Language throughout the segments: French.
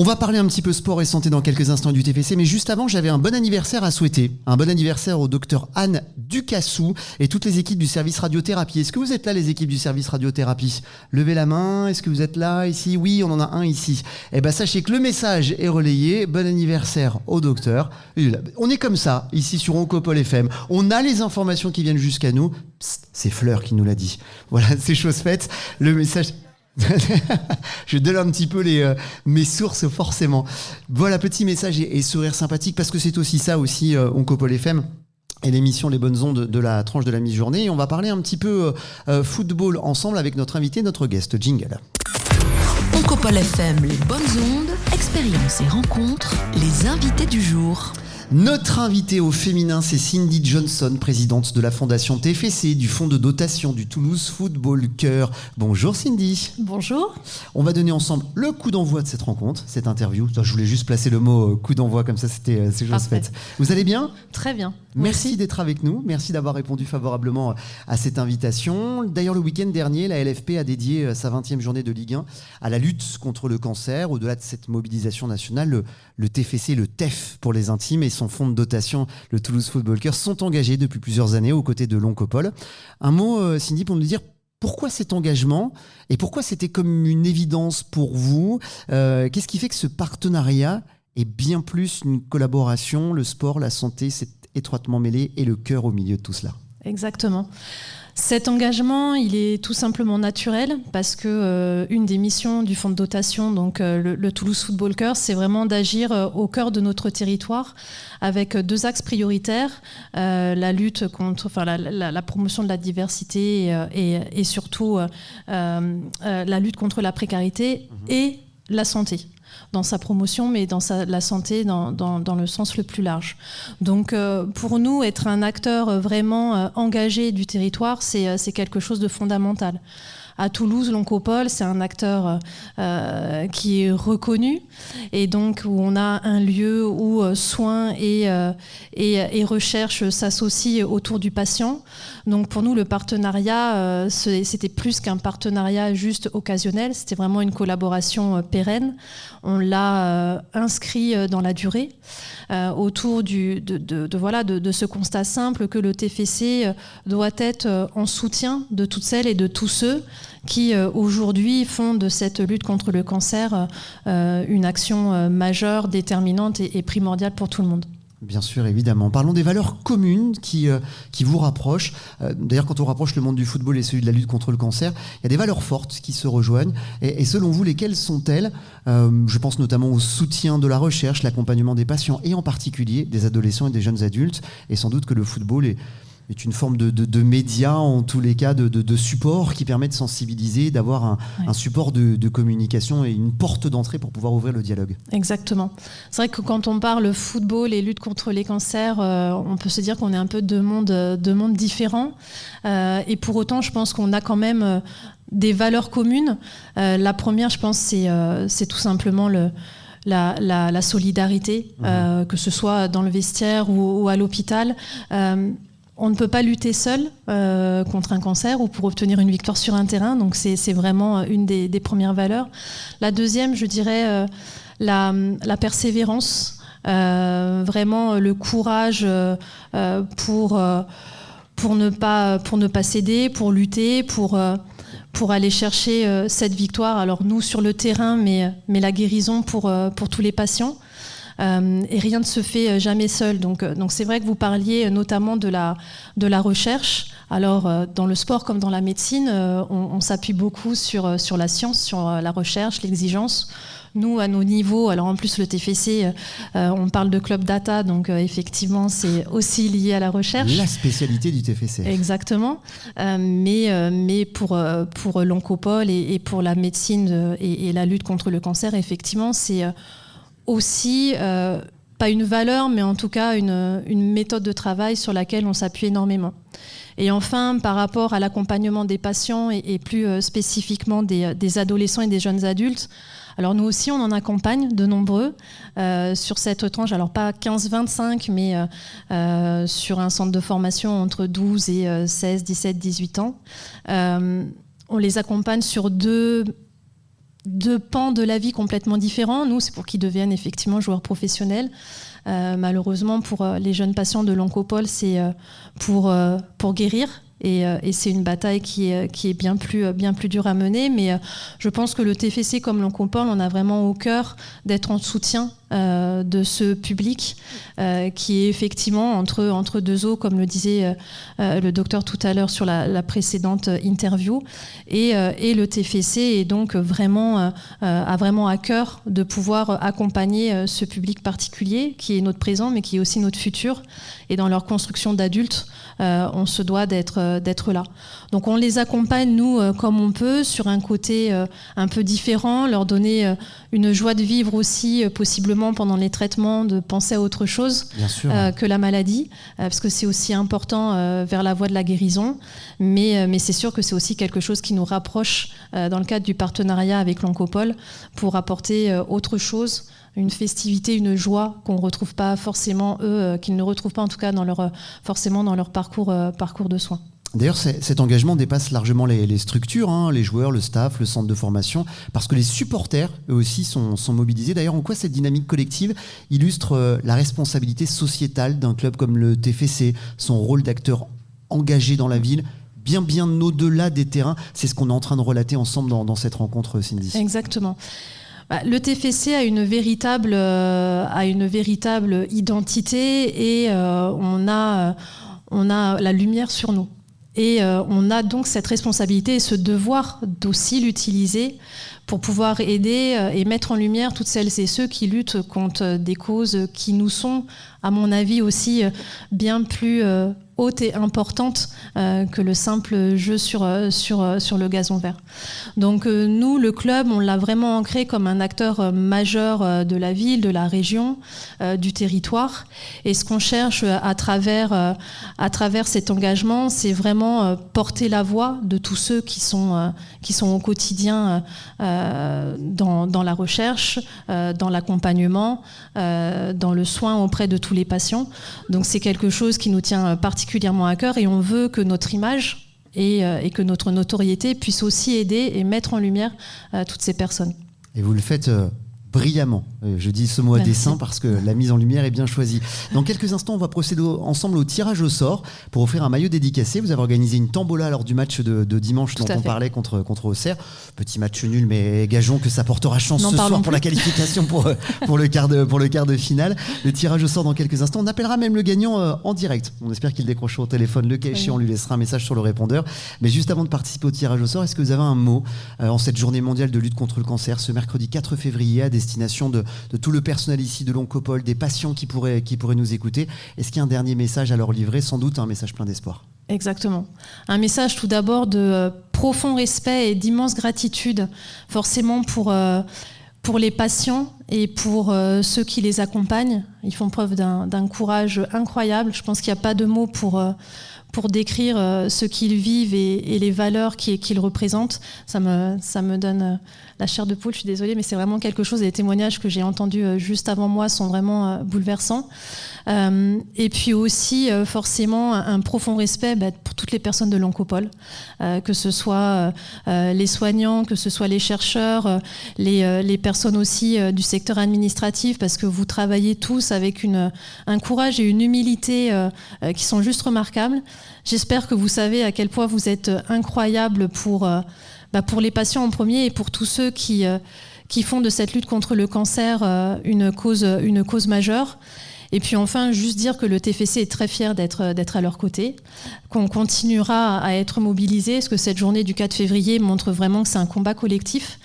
On va parler un petit peu sport et santé dans quelques instants du TFC, mais juste avant, j'avais un bon anniversaire à souhaiter. Un bon anniversaire au docteur Anne Ducassou et toutes les équipes du service radiothérapie. Est-ce que vous êtes là, les équipes du service radiothérapie ? Levez la main, est-ce que vous êtes là, ici ? Oui, on en a un ici. Eh bien, sachez que le message est relayé. Bon anniversaire au docteur. On est comme ça, ici sur Oncopole FM. On a les informations qui viennent jusqu'à nous. Psst, c'est Fleur qui nous l'a dit. Voilà, c'est chose faite. Le message... Je donne un petit peu mes sources forcément. Voilà, petit message et sourire sympathique parce que c'est aussi ça aussi Oncopole FM et l'émission Les Bonnes Ondes de la tranche de la mi-journée. Et on va parler un petit peu football ensemble avec notre invité, notre guest. Jingle. Oncopole FM, les bonnes ondes, expériences et rencontres, les invités du jour. Notre invitée au féminin, c'est Cindy Johnson, présidente de la fondation TFC, du fonds de dotation du Toulouse Football Cœur. Bonjour Cindy. Bonjour. On va donner ensemble le coup d'envoi de cette rencontre, cette interview. Je voulais juste placer le mot coup d'envoi, comme ça c'est chose faite. Vous allez bien ? Très bien. Merci d'être avec nous, merci d'avoir répondu favorablement à cette invitation. D'ailleurs, le week-end dernier, la LFP a dédié sa 20e journée de Ligue 1 à la lutte contre le cancer. Au-delà de cette mobilisation nationale, le TFC, le TEF pour les intimes et son fonds de dotation, le Toulouse Football Cœur, sont engagés depuis plusieurs années aux côtés de l'Oncopole. Un mot, Cindy, pour nous dire pourquoi cet engagement et pourquoi c'était comme une évidence pour vous ? Qu'est-ce qui fait que ce partenariat est bien plus une collaboration, le sport, la santé, c'est étroitement mêlé et le cœur au milieu de tout cela. Exactement. Cet engagement, il est tout simplement naturel parce que une des missions du fonds de dotation, donc le Toulouse Football Cœur, c'est vraiment d'agir au cœur de notre territoire avec deux axes prioritaires, la lutte contre, la promotion de la diversité et surtout la lutte contre la précarité et la santé. Dans sa promotion, mais dans la santé dans le sens le plus large. Donc pour nous, être un acteur vraiment engagé du territoire, c'est quelque chose de fondamental. À Toulouse, l'Oncopole, c'est un acteur qui est reconnu et donc où on a un lieu où soins et recherche s'associent autour du patient. Donc pour nous, le partenariat, c'était plus qu'un partenariat juste occasionnel, c'était vraiment une collaboration pérenne. On l'a inscrit dans la durée autour de ce constat simple que le TFC doit être en soutien de toutes celles et de tous ceux qui aujourd'hui font de cette lutte contre le cancer une action majeure, déterminante et primordiale pour tout le monde. Bien sûr, évidemment. Parlons des valeurs communes qui vous rapprochent. D'ailleurs, quand on rapproche le monde du football et celui de la lutte contre le cancer, il y a des valeurs fortes qui se rejoignent. Et selon vous, lesquelles sont-elles ? Je pense notamment au soutien de la recherche, l'accompagnement des patients et en particulier des adolescents et des jeunes adultes. Et sans doute que le football est une forme de média, en tous les cas, de support qui permet de sensibiliser, d'avoir un support de communication et une porte d'entrée pour pouvoir ouvrir le dialogue. Exactement. C'est vrai que quand on parle football et lutte contre les cancers, on peut se dire qu'on est un peu deux mondes différents. Et pour autant, je pense qu'on a quand même des valeurs communes. La première, je pense, c'est tout simplement la solidarité, que ce soit dans le vestiaire ou à l'hôpital. On ne peut pas lutter seul contre un cancer ou pour obtenir une victoire sur un terrain, donc c'est vraiment une des premières valeurs. La deuxième, je dirais la persévérance, vraiment le courage pour ne pas céder, pour lutter, pour aller chercher cette victoire. Alors nous sur le terrain, mais la guérison pour tous les patients. Et rien ne se fait jamais seul. Donc c'est vrai que vous parliez notamment de la recherche. Alors dans le sport comme dans la médecine, on s'appuie beaucoup sur la science, sur la recherche, l'exigence. Nous, à nos niveaux, alors en plus le TFC, on parle de club data, donc effectivement c'est aussi lié à la recherche. La spécialité du TFC. Exactement. Mais pour l'Oncopole et pour la médecine et la lutte contre le cancer, effectivement, c'est aussi, pas une valeur, mais en tout cas une méthode de travail sur laquelle on s'appuie énormément. Et enfin, par rapport à l'accompagnement des patients et plus spécifiquement des adolescents et des jeunes adultes, alors nous aussi, on en accompagne de nombreux sur cette tranche, alors pas 15-25, mais sur un centre de formation entre 12 et 16, 17, 18 ans. On les accompagne sur deux deux pans de la vie complètement différents. Nous, c'est pour qu'ils deviennent effectivement joueurs professionnels. Malheureusement, pour les jeunes patients de l'Oncopole, c'est pour guérir. Et c'est une bataille qui est bien plus dure à mener. Mais je pense que le TFC, comme l'Oncopole, on a vraiment au cœur d'être en soutien de ce public qui est effectivement entre deux eaux, comme le disait le docteur tout à l'heure sur la précédente interview. Et le TFC est donc a vraiment à cœur de pouvoir accompagner ce public particulier qui est notre présent, mais qui est aussi notre futur. Et dans leur construction d'adultes, on se doit d'être là. Donc on les accompagne, nous, comme on peut, sur un côté un peu différent, leur donner une joie de vivre aussi, possiblement pendant les traitements, de penser à autre chose que la maladie, parce que c'est aussi important vers la voie de la guérison. Mais c'est sûr que c'est aussi quelque chose qui nous rapproche dans le cadre du partenariat avec l'Oncopole pour apporter autre chose, une festivité, une joie qu'on ne retrouve pas forcément, qu'ils ne retrouvent pas en tout cas forcément dans leur parcours de soins. D'ailleurs, cet engagement dépasse largement les structures, les joueurs, le staff, le centre de formation, parce que les supporters, eux aussi, sont mobilisés. D'ailleurs, en quoi cette dynamique collective illustre la responsabilité sociétale d'un club comme le TFC, son rôle d'acteur engagé dans la ville, bien au-delà des terrains. C'est ce qu'on est en train de relater ensemble dans cette rencontre, Cindy. Exactement. Le TFC a une véritable identité et on a la lumière sur nous. Et on a donc cette responsabilité et ce devoir d'aussi l'utiliser pour pouvoir aider et mettre en lumière toutes celles et ceux qui luttent contre des causes qui nous sont, à mon avis, aussi bien plus haute et importante que le simple jeu sur le gazon vert. Donc nous, le club, on l'a vraiment ancré comme un acteur majeur de la ville, de la région, du territoire. Et ce qu'on cherche à travers cet engagement, c'est vraiment porter la voix de tous ceux qui sont au quotidien dans la recherche, dans l'accompagnement, dans le soin auprès de tous les patients. Donc c'est quelque chose qui nous tient particulièrement à cœur et on veut que notre image et que notre notoriété puisse aussi aider et mettre en lumière toutes ces personnes. Et vous le faites brillamment. Je dis ce mot à dessein parce que la mise en lumière est bien choisie. Dans quelques instants, on va procéder ensemble au tirage au sort pour offrir un maillot dédicacé. Vous avez organisé une tombola lors du match de dimanche dont on parlait contre Auxerre. Petit match nul, mais gageons que ça portera chance ce soir pour la qualification pour le quart de finale. Le tirage au sort dans quelques instants. On appellera même le gagnant en direct. On espère qu'il décrochera au téléphone. Le cas échéant, on lui laissera un message sur le répondeur. Mais juste avant de participer au tirage au sort, est-ce que vous avez un mot en cette journée mondiale de lutte contre le cancer, ce mercredi 4 février, à destination de tout le personnel ici de l'Oncopole, des patients qui pourraient nous écouter? Est-ce qu'il y a un dernier message à leur livrer? Sans doute un message plein d'espoir. Exactement. Un message tout d'abord de profond respect et d'immense gratitude, forcément pour les patients et pour ceux qui les accompagnent. Ils font preuve d'un courage incroyable. Je pense qu'il n'y a pas de mots pour décrire ce qu'ils vivent et les valeurs qu'ils représentent. Ça me donne la chair de poule, je suis désolée, mais c'est vraiment quelque chose. Les témoignages que j'ai entendus juste avant moi sont vraiment bouleversants. Et puis aussi, forcément, un profond respect pour toutes les personnes de l'Oncopole, que ce soit les soignants, que ce soit les chercheurs, les personnes aussi du secteur administratif, parce que vous travaillez tous avec un courage et une humilité qui sont juste remarquables. J'espère que vous savez à quel point vous êtes incroyables pour les patients en premier et pour tous ceux qui font de cette lutte contre le cancer une cause majeure. Et puis enfin, juste dire que le TFC est très fier d'être à leur côté, qu'on continuera à être mobilisés, parce que cette journée du 4 février montre vraiment que c'est un combat collectif,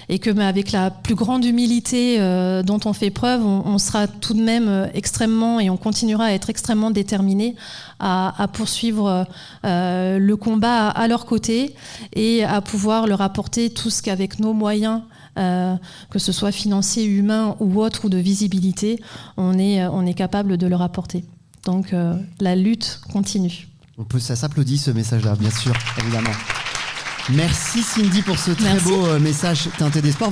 et que avec la plus grande humilité dont on fait preuve, on sera tout de même extrêmement, et on continuera à être extrêmement déterminés à poursuivre le combat à leur côté et à pouvoir leur apporter tout ce qu'avec nos moyens, que ce soit financier, humain ou autre, ou de visibilité, on est capable de leur apporter. Donc la lutte continue. Ça s'applaudit ce message-là, bien sûr, évidemment. Merci Cindy pour ce très beau message teinté d'espoir.